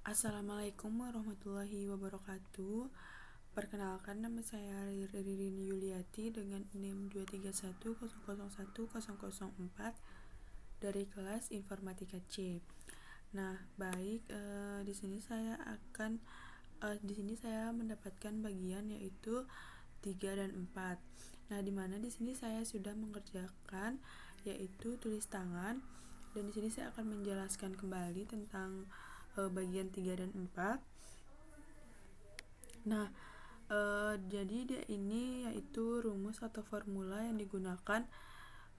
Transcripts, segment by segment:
Assalamualaikum warahmatullahi wabarakatuh. Perkenalkan, nama saya Ririn Yuliati dengan NIM 231001004 dari kelas Informatika C. Nah, baik, di sini saya mendapatkan bagian yaitu 3 dan 4. Nah, di mana di sini saya sudah mengerjakan yaitu tulis tangan, dan di sini saya akan menjelaskan kembali tentang bagian 3 dan 4. Nah, jadi dia ini yaitu rumus atau formula yang digunakan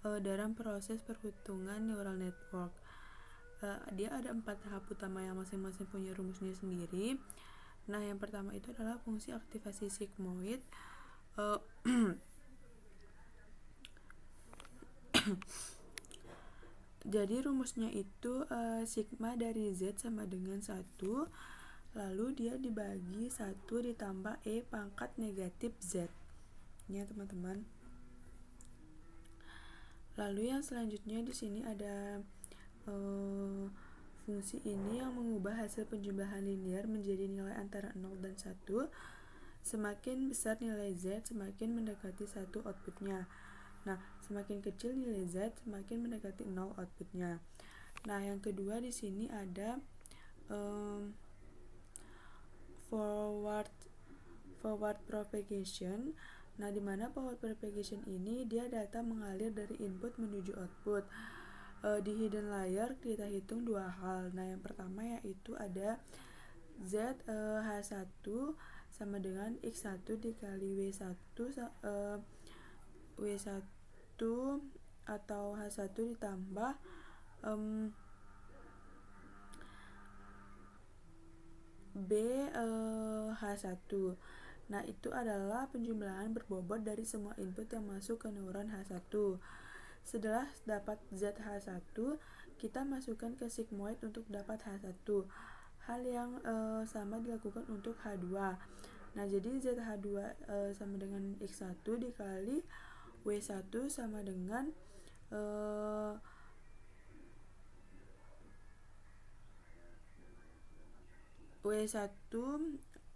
dalam proses perhitungan neural network. Dia ada 4 tahap utama yang masing-masing punya rumusnya sendiri. Nah, yang pertama itu adalah fungsi aktivasi sigmoid. Jadi rumusnya itu sigma dari Z sama dengan 1, lalu dia dibagi 1 ditambah E pangkat negatif Z ya teman-teman. Lalu yang selanjutnya di sini ada fungsi ini yang mengubah hasil penjumlahan linear menjadi nilai antara 0 dan 1. Semakin besar nilai Z, semakin mendekati 1 outputnya. Nah, semakin kecil nilai Z, semakin mendekati 0 outputnya. Nah, yang kedua di sini ada forward propagation. Nah, di mana forward propagation ini dia data mengalir dari input menuju output. Di hidden layer kita hitung dua hal. Nah, yang pertama yaitu ada H1 sama dengan X1 dikali W1 atau H1 ditambah H1. Nah, itu adalah penjumlahan berbobot dari semua input yang masuk ke neuron H1. Setelah dapat ZH1, kita masukkan ke sigmoid untuk dapat H1. Hal yang sama dilakukan untuk H2. Nah, jadi ZH2 sama dengan X1 dikali W1 sama dengan W1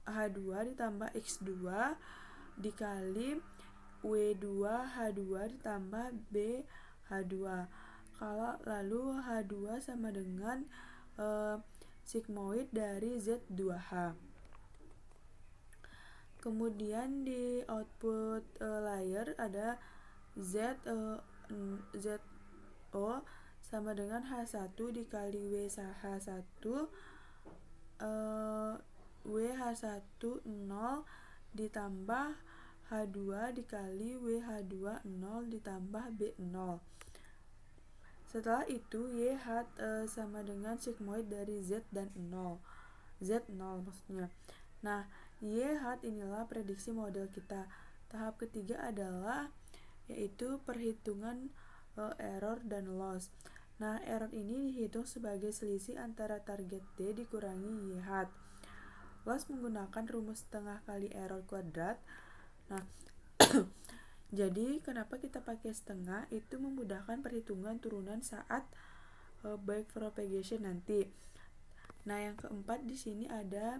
H2 ditambah X2 dikali W2 H2 ditambah B H2. Kalau lalu H2 sama dengan sigmoid dari Z2H. Kemudian di output layer ada ZO sama dengan H1 dikali WH1 WH1 0 ditambah H2 dikali WH2 0 ditambah B0. Setelah itu YH sama dengan sigmoid dari Z dan 0. Z0 maksudnya. Nah, YH inilah prediksi model kita. Tahap ketiga adalah yaitu perhitungan error dan loss. Nah, error ini dihitung sebagai selisih antara target D dikurangi YH. Loss menggunakan rumus setengah kali error kuadrat. Nah, jadi kenapa kita pakai setengah? Itu memudahkan perhitungan turunan saat back propagation nanti. Nah, yang keempat di sini ada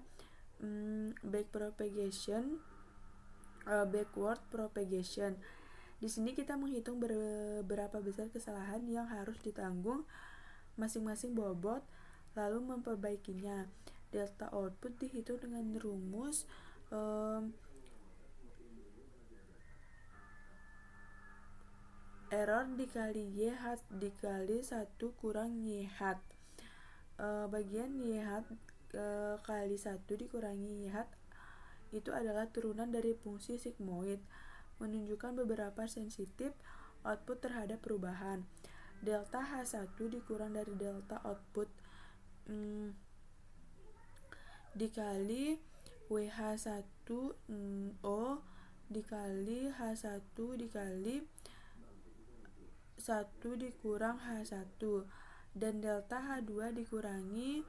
backward propagation. Di sini kita menghitung berapa besar kesalahan yang harus ditanggung masing-masing bobot, lalu memperbaikinya. Delta output dihitung dengan rumus error dikali YH dikali 1 kurang YH. Bagian YH kali 1 dikurangi YH itu adalah turunan dari fungsi sigmoid, menunjukkan beberapa sensitif output terhadap perubahan. Delta H1 dikurang dari delta output dikali WH1O dikali H1 dikali 1 dikurang H1, dan delta H2 dikurangi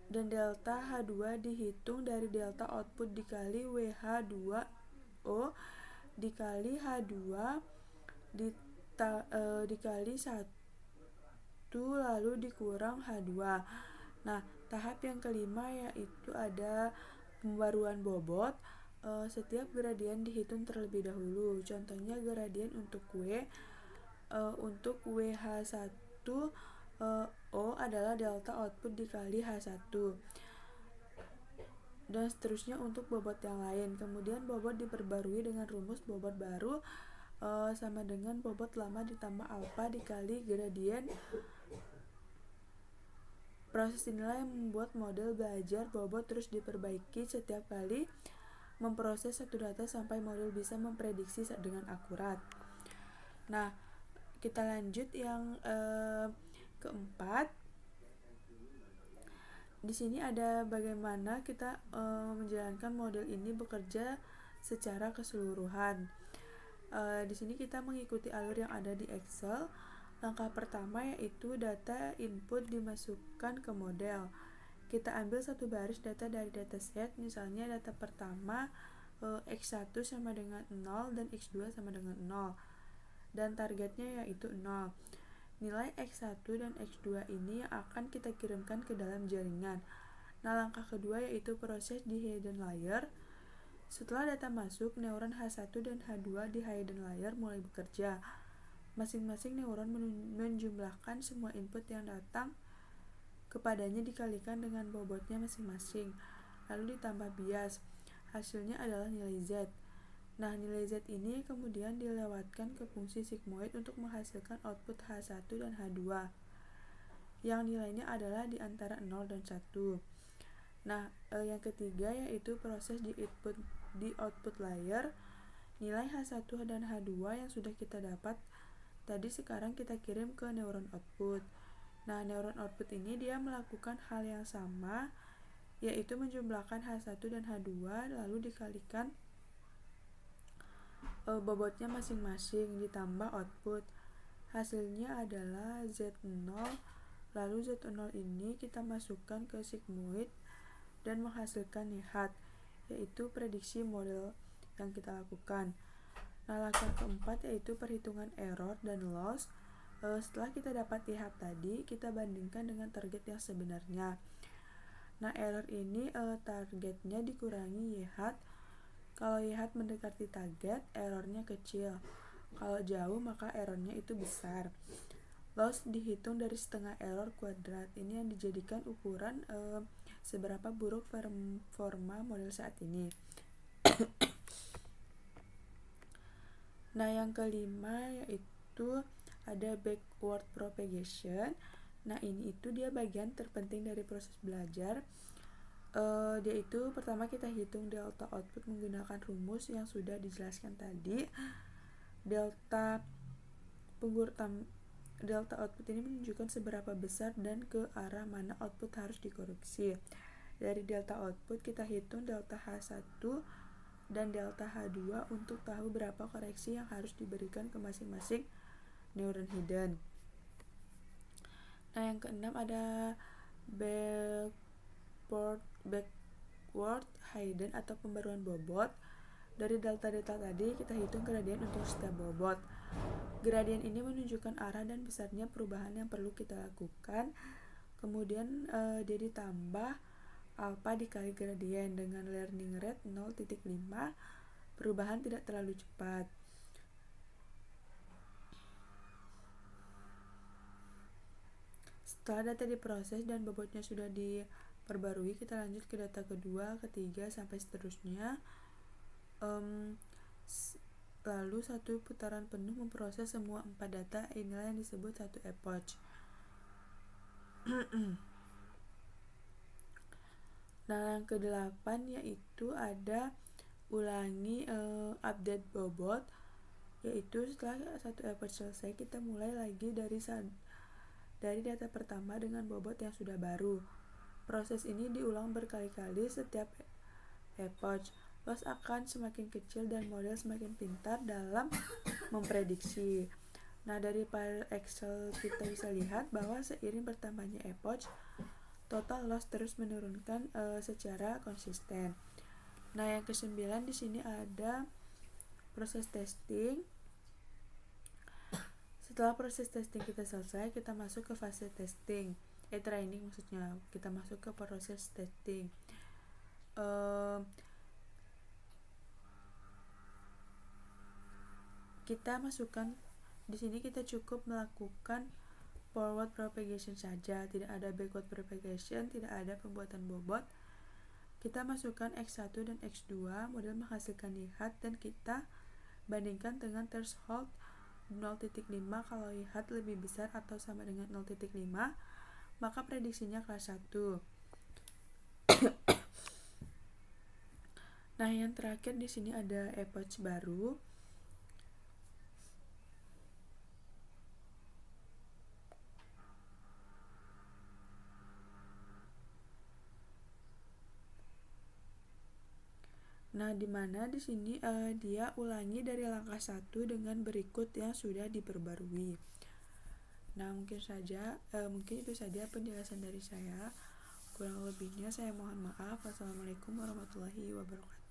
dan delta H2 dihitung dari delta output dikali WH2O dikali H2 dikali 1 lalu dikurang H2. Nah, tahap yang kelima yaitu ada pembaruan bobot. Setiap gradien dihitung terlebih dahulu. Contohnya gradien untuk untuk WH1 O adalah delta output dikali H1 dan seterusnya untuk bobot yang lain. Kemudian bobot diperbarui dengan rumus bobot baru sama dengan bobot lama ditambah alfa dikali gradien. Proses inilah yang membuat model belajar bobot terus diperbaiki setiap kali memproses satu data sampai model bisa memprediksi dengan akurat. Nah, kita lanjut yang keempat. Di sini ada bagaimana kita menjalankan model ini bekerja secara keseluruhan. Di sini kita mengikuti alur yang ada di Excel. Langkah pertama yaitu data input dimasukkan ke model. Kita ambil satu baris data dari dataset, misalnya data pertama X1 sama dengan 0 dan X2 sama dengan 0. Dan targetnya yaitu 0. Nilai X1 dan X2 ini yang akan kita kirimkan ke dalam jaringan. Nah, langkah kedua yaitu proses di hidden layer. Setelah data masuk, neuron H1 dan H2 di hidden layer mulai bekerja. Masing-masing neuron menjumlahkan semua input yang datang kepadanya dikalikan dengan bobotnya masing-masing, lalu ditambah bias. Hasilnya adalah nilai Z. Nah, nilai Z ini kemudian dilewatkan ke fungsi sigmoid untuk menghasilkan output H1 dan H2 yang nilainya adalah di antara 0 dan 1. Nah, yang ketiga yaitu proses di output layer. Nilai H1 dan H2 yang sudah kita dapat tadi sekarang kita kirim ke neuron output. Nah, neuron output ini dia melakukan hal yang sama, yaitu menjumlahkan H1 dan H2 lalu dikalikan bobotnya masing-masing ditambah output. Hasilnya adalah Z0. Lalu Z0 ini kita masukkan ke sigmoid dan menghasilkan NIHAT, yaitu prediksi model yang kita lakukan. Nah, langkah keempat yaitu perhitungan error dan loss. Setelah kita dapat NIHAT tadi, kita bandingkan dengan target yang sebenarnya. Nah, error ini targetnya dikurangi YHAT. Kalau YHAT mendekati target, errornya kecil. Kalau jauh, maka errornya itu besar. Loss dihitung dari setengah error kuadrat. Ini yang dijadikan ukuran seberapa buruk performa model saat ini. Nah, yang kelima yaitu ada backward propagation. Nah, ini itu dia bagian terpenting dari proses belajar. Dia itu pertama kita hitung delta output menggunakan rumus yang sudah dijelaskan tadi. Delta output ini menunjukkan seberapa besar dan ke arah mana output harus dikoreksi. Dari delta output kita hitung delta H1 dan delta H2 untuk tahu berapa koreksi yang harus diberikan ke masing-masing neuron hidden. Nah, yang keenam ada backward hidden atau pembaruan bobot. Dari delta-delta tadi kita hitung gradien untuk setiap bobot. Gradien ini menunjukkan arah dan besarnya perubahan yang perlu kita lakukan. Kemudian dia ditambah alpha dikali gradien dengan learning rate 0.5, perubahan tidak terlalu cepat. Setelah data diproses dan bobotnya sudah diperbarui, kita lanjut ke data kedua, ketiga, sampai seterusnya. Lalu satu putaran penuh memproses semua 4 data, inilah yang disebut satu epoch. Nah, yang ke-8 yaitu ada ulangi update bobot, yaitu setelah satu epoch selesai kita mulai lagi dari data pertama dengan bobot yang sudah baru. Proses ini diulang berkali-kali setiap epoch. Loss akan semakin kecil dan model semakin pintar dalam memprediksi. Nah, dari file Excel kita bisa lihat bahwa seiring bertambahnya epoch, total loss terus menurunkan secara konsisten. Nah, yang ke-9 di sini ada proses testing. Setelah proses testing kita selesai, kita masuk ke fase testing, training maksudnya. Kita masuk ke proses testing. Kita masukkan di sini, kita cukup melakukan forward propagation saja, tidak ada backward propagation, tidak ada pembuatan bobot. Kita masukkan X1 dan X2, model menghasilkan Y-hat, dan kita bandingkan dengan threshold 0.5. Kalau Y-hat lebih besar atau sama dengan 0.5, maka prediksinya kelas 1. Nah, yang terakhir di sini ada approach baru. Nah, di mana di sini dia ulangi dari langkah 1 dengan berikut yang sudah diperbarui. Nah, mungkin itu saja penjelasan dari saya. Kurang lebihnya saya mohon maaf. Wassalamualaikum warahmatullahi wabarakatuh.